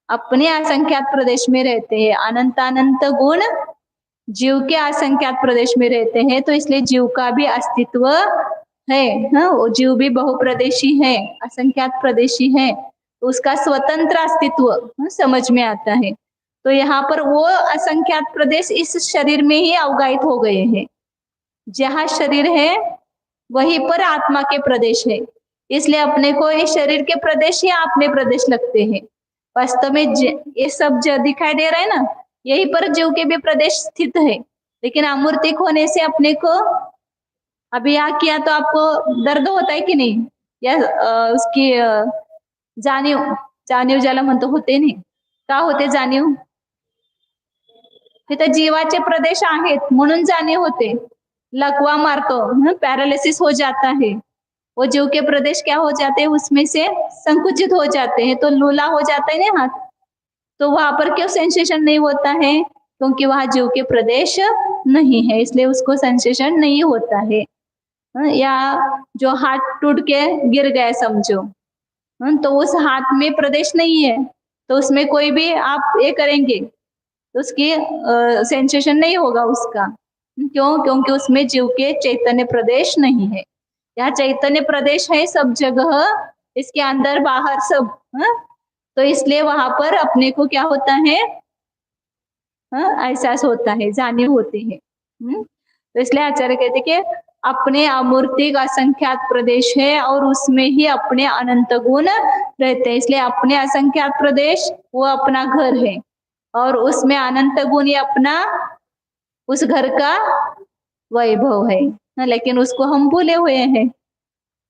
अपने असंख्यात प्रदेश में रहते हैं। अनंत अनंत गुण जीव के असंख्यात प्रदेश में रहते हैं, तो इसलिए जीव का भी अस्तित्व है। हाँ, वो जीव भी बहुप्रदेशी है, असंख्यात प्रदेशी है, तो उसका स्वतंत्र अस्तित्व समझ में आता है। तो यहाँ पर वो असंख्यात प्रदेश इस शरीर में ही अवगाहित हो गए हैं। जहाँ शरीर है वहीं पर आत्मा के प्रदेश है, इसलिए अपने को ये शरीर के प्रदेश या अपने प्रदेश लगते हैं। वास्तव में ये सब जो दिखाई दे रहा है ना, यही पर जीव के भी प्रदेश स्थित है, लेकिन अमूर्तिक होने से अपने को अभी यहाँ किया तो आपको दर्द होता है कि नहीं, या उसकी जाणीव जाणीव ज्याला म्हणतो होते नाही का होते जाणीव, तिथे जीवाचे प्रदेश आहेत म्हणून जाणीव होते। लकवा मारतो, पैरालिसिस हो जाता है, वो जीव के प्रदेश क्या हो जाते हैं, उसमें से संकुचित हो जाते हैं, तो लूला हो जाता है ना हाथ, तो वहां पर क्यों सेंसेशन नहीं होता है, क्योंकि वहां जीव के प्रदेश नहीं है, इसलिए उसको सेंसेशन नहीं होता है। या जो हाथ टूट के गिर गए समझो, तो उस हाथ में प्रदेश नहीं है, तो उसमें कोई भी आप ये करेंगे तो उसकी सेंसेशन नहीं होगा उसका। क्यों? क्योंकि उसमें जीव के चैतन्य प्रदेश नहीं है। यहाँ चैतन्य प्रदेश है सब जगह, इसके अंदर बाहर सब, तो इसलिए वहां पर अपने को क्या होता है, एहसास होता है, जानिव होती है। तो इसलिए आचार्य कहते कि अपने अमूर्तिक असंख्यात प्रदेश है और उसमें ही अपने अनंत गुण रहते हैं, इसलिए अपने असंख्यात प्रदेश वो अपना घर है और उसमें अनंत गुण ही अपना उस घर का वैभव है, लेकिन उसको हम भूले हुए हैं।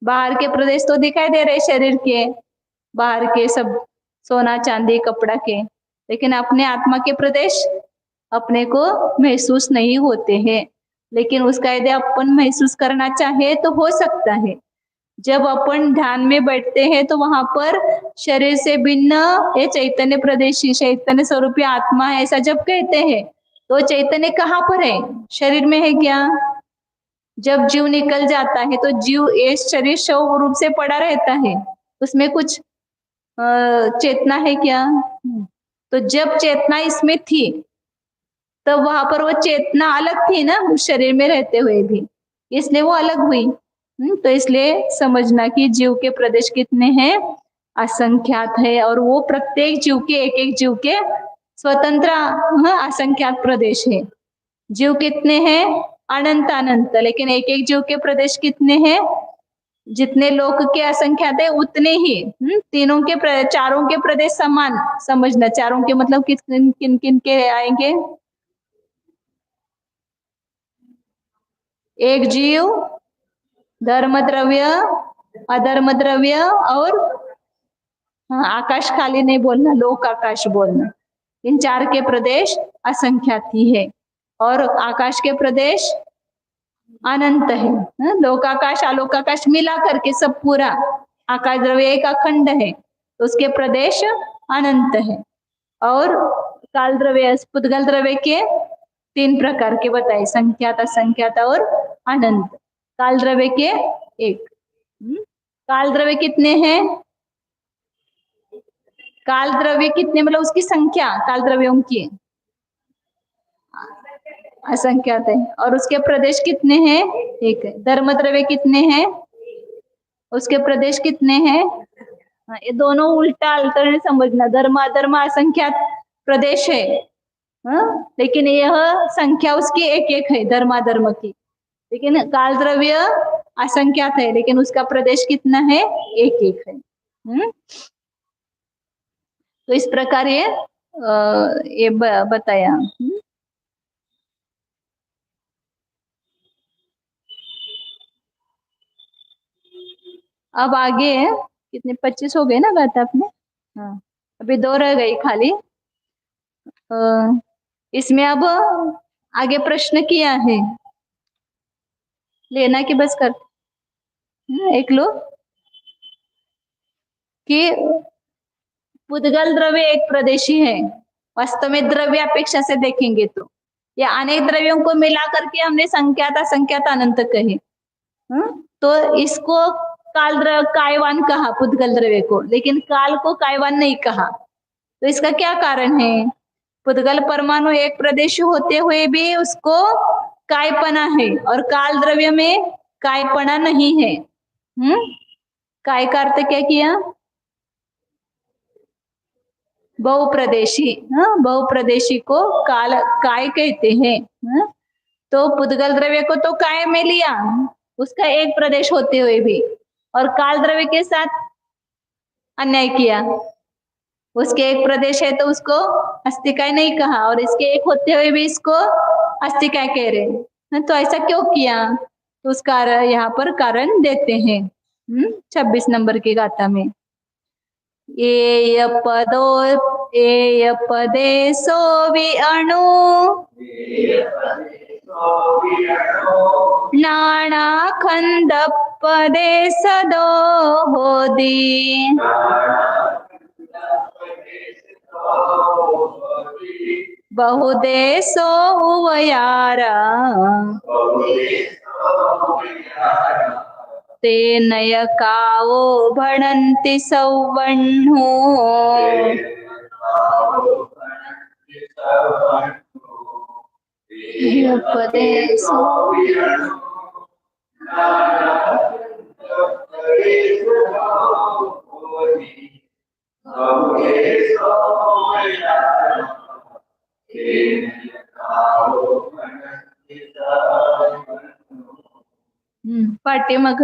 बाहर के प्रदेश तो दिखाई दे रहे शरीर के, बाहर के सब सोना चांदी कपड़ा के, लेकिन अपने आत्मा के प्रदेश अपने को महसूस नहीं होते हैं। लेकिन उसका यदि अपन महसूस करना चाहे तो हो सकता है। जब अपन ध्यान में बैठते हैं तो वहां पर शरीर से भिन्न ये चैतन्य प्रदेशी चैतन्य स्वरूपी आत्मा है ऐसा जब कहते हैं, तो चैतन्य कहाँ पर है, शरीर में है क्या? जब जीव निकल जाता है तो जीव ये शरीर शव रूप से पड़ा रहता है, उसमें कुछ चेतना है क्या? तो जब चेतना इसमें थी तो वहां पर वो चेतना अलग थी ना उस शरीर में रहते हुए भी, इसलिए वो अलग हुई। तो इसलिए समझना कि जीव के प्रदेश कितने हैं, असंख्यात है, और वो प्रत्येक जीव के एक एक जीव के स्वतंत्र असंख्यात प्रदेश है। जीव कितने हैं? अनंत अनंत, लेकिन एक एक जीव के प्रदेश कितने हैं? जितने लोक के असंख्यात है उतने ही तीनों के चारों के प्रदेश समान समझना। चारों के मतलब किन किन किन के आएंगे? एक जीव, धर्म द्रव्य, अधर्म द्रव्य और आकाश खाली नहीं बोलना, लोक आकाश बोलना। इन चार के प्रदेश असंख्यात ही है और आकाश के प्रदेश अनंत है। लोकाकाश आलोकाकाश मिला करके सब पूरा आकाश द्रव्य एक अखंड है, तो उसके प्रदेश अनंत है। और काल द्रव्य पुद्गल द्रव्य के तीन प्रकार के बताए, संख्यात असंख्यात और अनंत। काल द्रव्य के एक। काल द्रव्य कितने हैं? काल द्रव्य कितने मतलब उसकी संख्या काल द्रव्यों की असंख्यात है, और उसके प्रदेश कितने हैं? एक है। धर्म द्रव्य कितने हैं? उसके प्रदेश कितने हैं? ये दोनों उल्टा अल्टरनेट समझना। धर्म अधर्म असंख्यात प्रदेश है, लेकिन यह संख्या उसकी एक एक है धर्माधर्म की। लेकिन काल द्रव्य असंख्यात है, लेकिन उसका प्रदेश कितना है? एक एक है। तो इस प्रकार ये बताया। अब आगे कितने 25 हो गए ना बात आपने? हाँ, अभी 2 रह गई खाली। इसमें अब आगे प्रश्न किया है, लेना कि बस कर एक लो कि पुद्गल द्रव्य एक प्रदेशी है। वास्तव में द्रव्य अपेक्षा से देखेंगे तो ये अनेक द्रव्यों को मिला करके हमने संख्यात असंख्यात अनंत कहे, तो इसको काल द्रव्य कायवान कहा पुद्गल द्रव्य को, लेकिन काल को कायवान नहीं कहा। तो इसका क्या कारण है? पुद्गल परमाणु एक प्रदेशी होते हुए भी उसको कायपना है और काल द्रव्य में कायपना नहीं है। काय का अर्थ क्या किया? बहुप्रदेशी। बहुप्रदेशी को काय कहते हैं। तो पुद्गल द्रव्य को तो काय में लिया, उसका एक प्रदेश होते हुए भी, और काल द्रव्य के साथ अन्याय किया। उसके एक प्रदेश है तो उसको अस्थिकाय नहीं कहा, और इसके एक होते हुए भी इसको अस्थिकाय कह रहे। तो ऐसा क्यों किया? तो उसका यहाँ पर कारण देते हैं 26 नंबर की गाथा में। एय पदे सो वि अणु नाना खंड पदे सदो होदी बहुदेशो उवयारा ते नयकाओ भणन्ति सौवह्नु उपदेशो पाठीमाग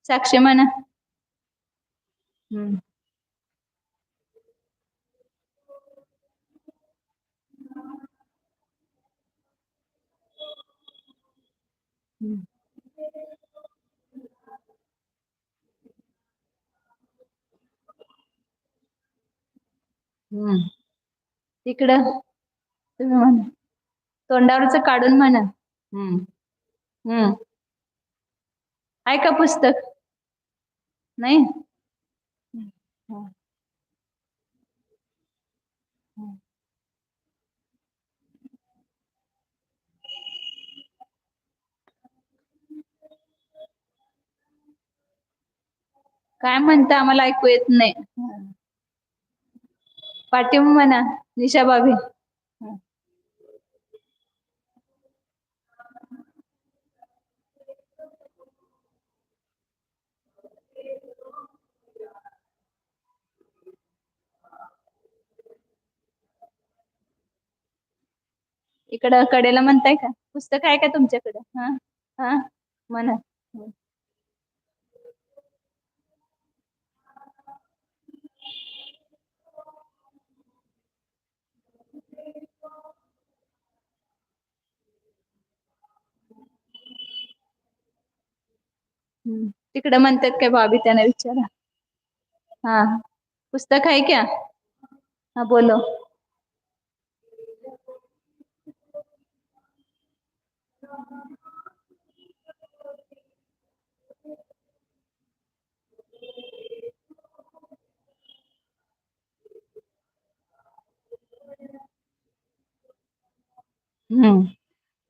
साक्षी म्हणा. तिकडं तुम्ही म्हणा, तोंडावरच काढून म्हणा. आहे का पुस्तक? नाही. काय म्हणता? आम्हाला ऐकू येत नाही. पाठीमा म्हणा निशा भाभी. इकडं कडेला म्हणताय का? पुस्तक आहे का तुमच्याकडे? म्हणा. तिकडे म्हणतात काय भाभी? त्यांना विचारा. पुस्तक है क्या? हाँ बोलो.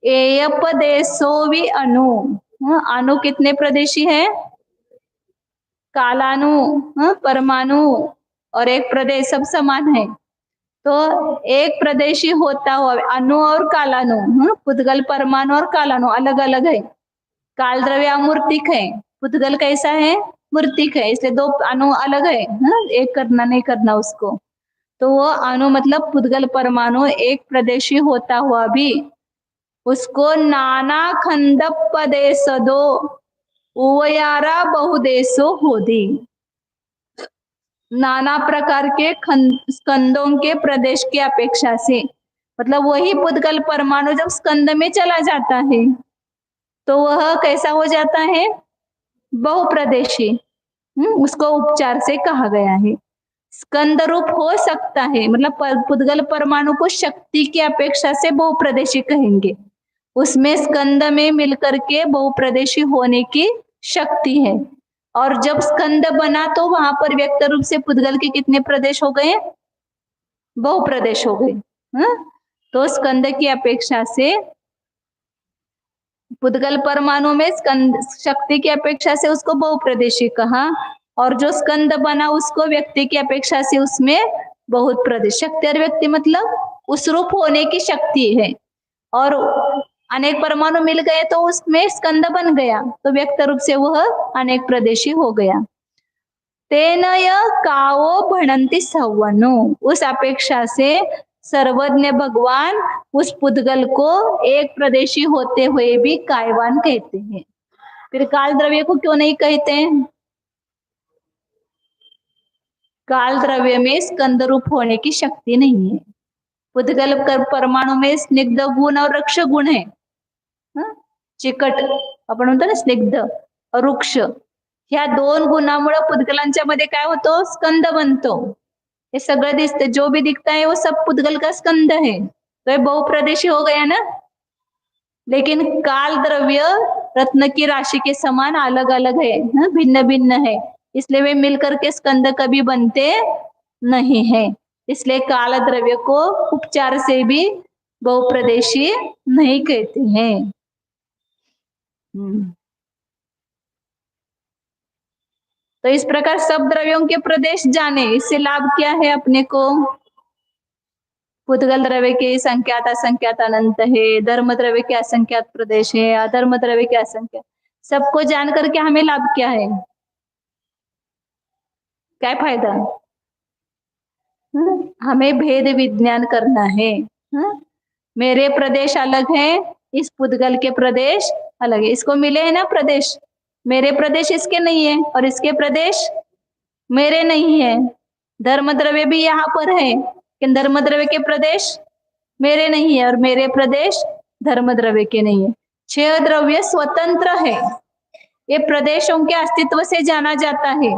एय पदेशो वि अणु. अणु कितने प्रदेशी है? कालाणु, परमाणु और एक प्रदेश, सब समान है. तो एक प्रदेशी होता हुआ अणु और कालाणु, पुद्गल परमाणु और कालाणु अलग अलग है. काल द्रव्य अमूर्तिक है, पुद्गल कैसा है? मूर्तिक है, इसलिए दो अणु अलग है. एक करना नहीं करना उसको. तो वो अणु मतलब पुद्गल परमाणु एक प्रदेशी होता हुआ भी उसको नाना खंड पदेश दो उवयारा बहुदेशो होदी. नाना प्रकार के स्कंदों के प्रदेश की अपेक्षा से, मतलब वही पुद्गल परमाणु जब स्कंद में चला जाता है तो वह कैसा हो जाता है? बहुप्रदेशी. उसको उपचार से कहा गया है. स्कंद रूप हो सकता है, मतलब पुद्गल परमाणु को शक्ति की अपेक्षा से बहुप्रदेशी कहेंगे. उसमें स्कंद में मिलकर के बहुप्रदेशी होने की शक्ति है. और जब स्कंद बना तो वहां पर व्यक्त रूप से पुद्गल के कितने प्रदेश हो गए? बहुप्रदेश हो गए. तो स्कंद की अपेक्षा से पुद्गल परमाणु में स्कंद शक्ति की अपेक्षा से उसको बहुप्रदेशी कहा, और जो स्कंद बना उसको व्यक्ति की अपेक्षा से उसमें बहुत प्रदेश। शक्ति और व्यक्ति मतलब उस रूप होने की शक्ति है, और अनेक परमाणु मिल गए तो उसमें स्कंद बन गया, तो व्यक्त रूप से वह अनेक प्रदेशी हो गया। तेनय कावो भणंती सवनु, उस अपेक्षा से सर्वज्ञ भगवान उस पुद्गल को एक प्रदेशी होते हुए भी कायवान कहते हैं। फिर काल द्रव्य को क्यों नहीं कहते? काल द्रव्य में स्कंद रूप होने की शक्ति नहीं है। पुद्गल परमाणु में स्निग्ध गुण और रक्ष गुण है। चिकट आपण म्हणतो ना, स्निग्ध और वृक्ष, ह्या दोन गुणामुळे पुद्गलांच्या मध्ये काय होतो? स्कंद बनतो। ये सगळं दिसते, जो भी दिखता है वो सब पुद्गल का स्कंद है, तो ये बहुप्रदेशी हो गया ना। लेकिन काल द्रव्य रत्न की राशि के समान अलग अलग है, भिन्न भिन्न है, इसलिए वे मिलकर के स्कंद कभी बनते नहीं है। इसलिए काल द्रव्य को उपचार से भी बहुप्रदेशी नहीं कहते हैं। तो इस प्रकार सब द्रव्यों के प्रदेश जाने, इससे लाभ क्या है अपने को? पुद्गल द्रव्य के संख्यात असंख्यात अनंत है, धर्म द्रव्य के असंख्यात प्रदेश है, अधर्म द्रव्य के असंख्यात, सबको जान करके हमें लाभ क्या है? क्या फायदा? हमें भेद विज्ञान करना है। मेरे प्रदेश अलग है, इस पुद्गल के प्रदेश अलग है। इसको मिले है ना प्रदेश, मेरे प्रदेश इसके नहीं है और इसके प्रदेश मेरे नहीं है। धर्म द्रव्य भी यहाँ पर है, लेकिन धर्म द्रव्य के प्रदेश मेरे नहीं है और मेरे प्रदेश धर्म द्रव्य के नहीं है। 6 द्रव्य स्वतंत्र है, ये प्रदेशों के अस्तित्व से जाना जाता है।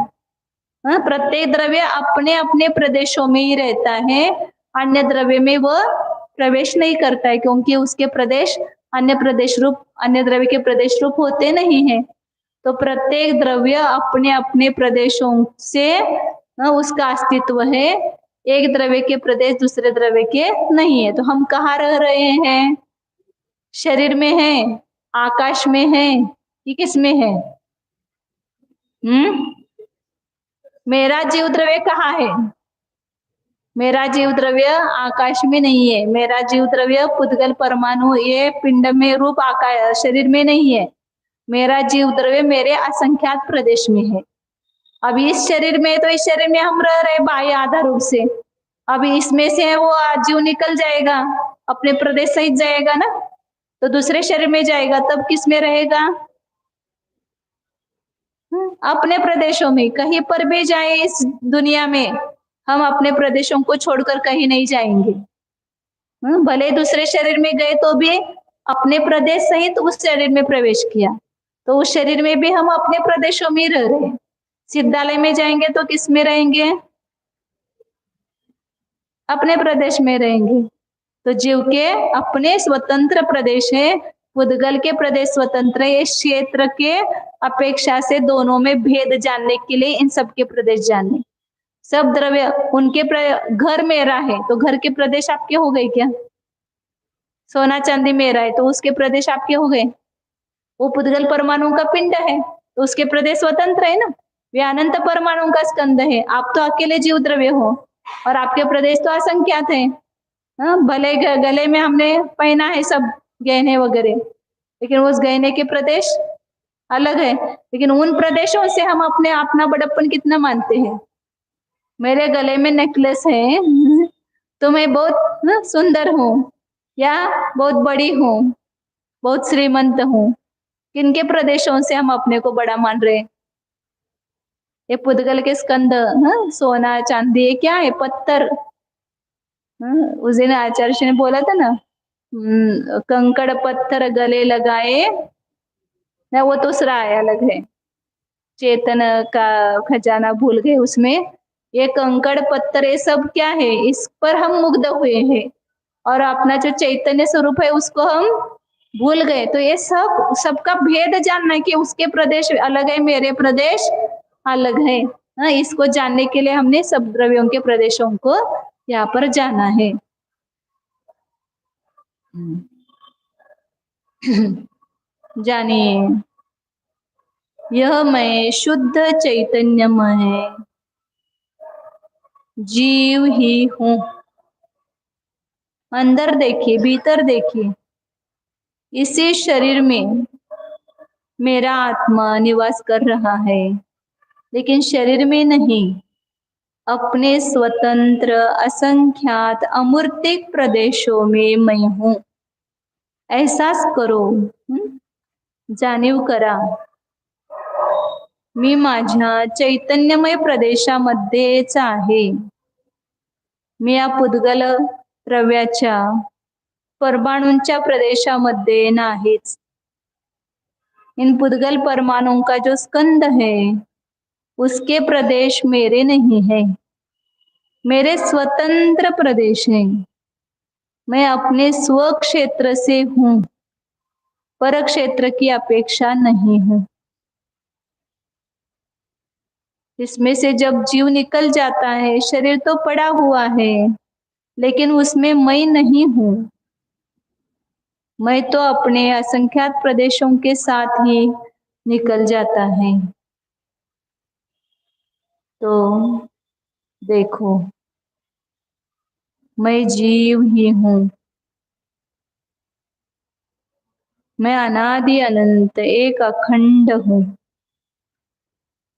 प्रत्येक द्रव्य अपने अपने प्रदेशों में ही रहता है, अन्य द्रव्य में वह प्रवेश नहीं करता है, क्योंकि उसके प्रदेश अन्य प्रदेश रूप, अन्य द्रव्य के प्रदेश रूप होते नहीं है। तो प्रत्येक द्रव्य अपने अपने प्रदेशों से उसका अस्तित्व है, एक द्रव्य के प्रदेश दूसरे द्रव्य के नहीं है। तो हम कहाँ रह रहे हैं? शरीर में है, आकाश में है, कि किस में है? मेरा जीव द्रव्य कहाँ है? मेरा जीव द्रव्य आकाश में नहीं है, मेरा जीव द्रव्य पुद्गल परमाणु ये पिंड में रूप आकाश शरीर में नहीं है। मेरा जीव द्रव्य मेरे असंख्यात प्रदेश में है। अब इस शरीर में, तो इस शरीर में हम रह रहे बाह्य आधार रूप से, अब इसमें से वो जीव निकल जाएगा, अपने प्रदेश सहित जाएगा ना, तो दूसरे शरीर में जाएगा, तब किस में रहेगा? अपने प्रदेशों में। कहीं पर भी जाए इस दुनिया में, हम अपने प्रदेशों को छोड़कर कहीं नहीं जाएंगे। भले दूसरे शरीर में गए तो भी अपने प्रदेश सहित उस शरीर में प्रवेश किया, तो उस शरीर में भी हम अपने प्रदेशों में रह रहे हैं। सिद्धालय में जाएंगे तो किस में रहेंगे? अपने प्रदेश में रहेंगे। तो जीव के अपने स्वतंत्र प्रदेश है, पुद्गल के प्रदेश स्वतंत्र है। इस क्षेत्र के अपेक्षा से दोनों में भेद जानने के लिए इन सबके प्रदेश जानने। सब द्रव्य उनके घर मेरा है, तो घर के प्रदेश आपके हो गए क्या? सोना चांदी मेरा है, तो उसके प्रदेश आपके हो गए। वो पुद्गल परमाणु का पिंड है, तो उसके प्रदेश स्वतंत्र है ना। वे अनंत परमाणु का स्कंद है, आप तो अकेले जीव द्रव्य हो और आपके प्रदेश तो असंख्यात है। भले गले में हमने पहना है सब गहने वगैरह, लेकिन उस गहने के प्रदेश अलग है। लेकिन उन प्रदेशों से हम अपने अपना बड़प्पन कितना मानते हैं? मेरे गले में नेकलेस है तो मैं बहुत सुंदर हूँ, या बहुत बड़ी हूँ, बहुत श्रीमंत हूँ। किनके प्रदेशों से हम अपने को बड़ा मान रहे हैं? ये पुद्गल के स्कंद, सोना चांदी क्या है? पत्थर। उस दिन आचार्य ने बोला था ना, कंकड़ पत्थर गले लगाए ना, वो दूसरा आया अलग है। चेतन का खजाना भूल गए, उसमें ये कंकड़ पत्थर ये सब क्या है? इस पर हम मुग्ध हुए हैं और अपना जो चैतन्य स्वरूप है उसको हम भूल गए। तो ये सब सबका भेद जानना है कि उसके प्रदेश अलग है, मेरे प्रदेश अलग है। इसको जानने के लिए हमने सब द्रव्यों के प्रदेशों को यहाँ पर जाना है। जानिए, यह मैं शुद्ध चैतन्यमय है। जीव ही हूं। अंदर देखिए, भीतर देखिए, इसी शरीर में मेरा आत्मा निवास कर रहा है, लेकिन शरीर में नहीं, अपने स्वतंत्र असंख्यात अमूर्तिक प्रदेशों में मैं हूं। एहसास करो, जाणीव करा, मी माझ्या चैतन्यमय प्रदेशामध्येच आहे। मी या पुद्गल द्रव्याच्या परमाणुंच्या प्रदेशामध्ये नाहीच। इन पुद्गल परमाणुओं का जो स्कंद है, उसके प्रदेश मेरे नहीं है, मेरे स्वतंत्र प्रदेश हैं। मैं अपने स्व क्षेत्र से हूं, पर क्षेत्र की अपेक्षा नहीं हूं। इसमें से जब जीव निकल जाता है, शरीर तो पड़ा हुआ है, लेकिन उसमें मैं नहीं हूं। मैं तो अपने असंख्यात प्रदेशों के साथ ही निकल जाता है। तो देखो, मैं जीव ही हूं। मैं अनादि अनंत एक अखंड हूं।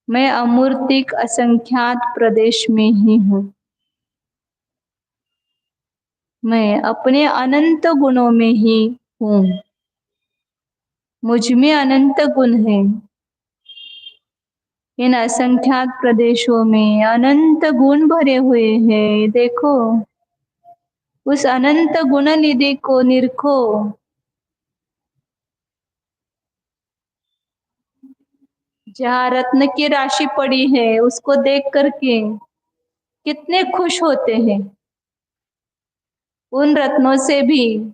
मैं अमूर्तिक असंख्यात प्रदेश में ही हूं। मैं अपने अनंत गुणों में ही हूं। मुझ में अनंत गुण हैं। इन असंख्यात प्रदेशों में अनंत गुण भरे हुए हैं। देखो, उस अनंत गुण निधि को निरखो। जहाँ रत्न की राशि पड़ी है, उसको देख करके कितने खुश होते हैं। उन रत्नों से भी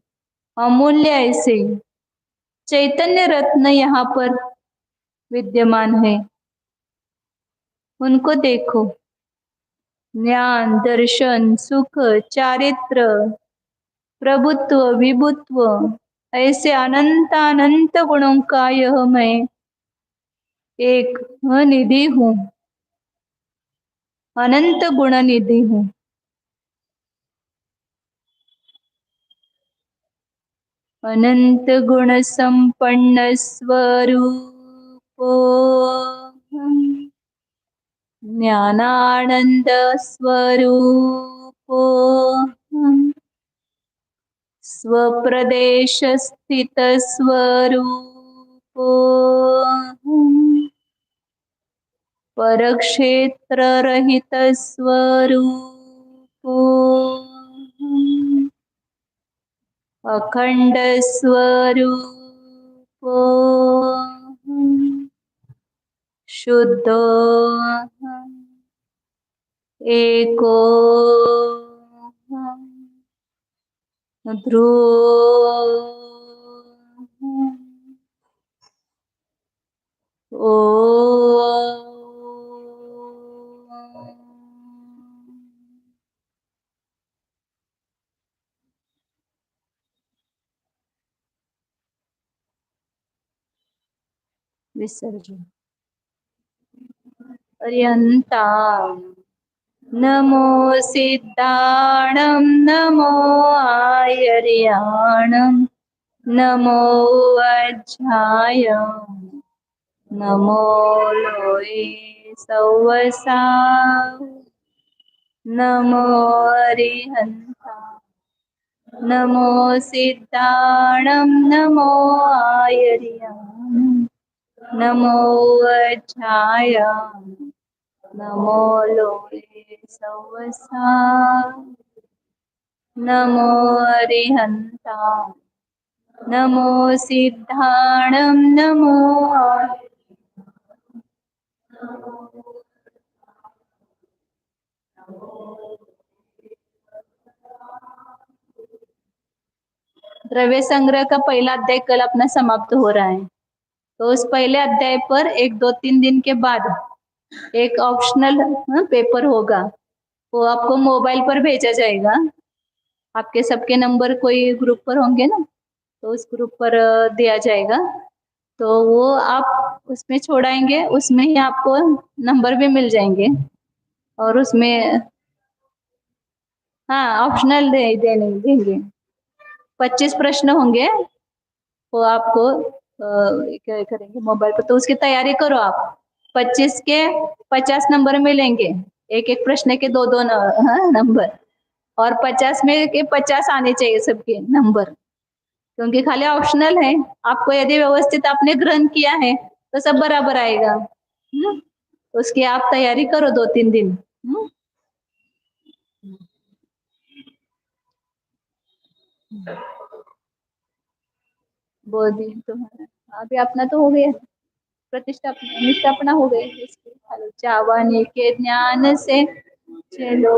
अमूल्य ऐसे चैतन्य रत्न यहाँ पर विद्यमान है। उनको देखो, ज्ञान, दर्शन, सुख, चारित्र, प्रभुत्व, विभुत्व, ऐसे अनंत अनंत गुणों का यह मैं एक निधि हूं, अनंत गुण निधि हूं। अनंत गुण संपन्न स्वरूपो ज्ञानानंद स्वरूपो स्वप्रदेश स्थित स्वरूपो परक्षेत्र रहित स्वरूपो अखंड स्वरूपो शुद्धो एको ध्रुव ओ विसर्जन। पर्यंता नमो सिद्धाणं नमो आयर्याणं नमो वज्राय नमो लोये सौवसा नमो अरिहंता नमो सिद्धाणं नमो आयर्याणं नमो वज्राय नमो लोये सौवसा नमो अरिहंता नमो सिद्धाणं नमो द्रव्य संग्रह का पहला अध्याय कल अपना समाप्त हो रहा है। तो उस पहले अध्याय पर 1-2-3 दिन के बाद एक ऑप्शनल पेपर होगा, वो आपको मोबाइल पर भेजा जाएगा। आपके सबके नंबर कोई ग्रुप पर होंगे ना, तो उस ग्रुप पर दिया जाएगा। तो वो आप उसमें छोड़ाएंगे, उसमें ही आपको नंबर भी मिल जाएंगे और उसमें हाँ ऑप्शनल देने देंगे। 25 प्रश्न होंगे, वो आपको क्या करेंगे मोबाइल पर, तो उसकी तैयारी करो आप। 25 के 50 नंबर मिलेंगे, एक एक प्रश्न के दो दो नंबर, और 50 में के 50 आने चाहिए सबके नंबर, क्योंकि खाली ऑप्शनल है। आपको यदि व्यवस्थित आपने ग्रहण किया है तो सब बराबर आएगा। तो उसकी आप तैयारी करो 2-3 दिन। बोल दी तुम्हारा अभी अपना तो हो गया, प्रतिष्ठा निष्ठापना हो गई इसकी, खाली चावनी के ज्ञान से चलो।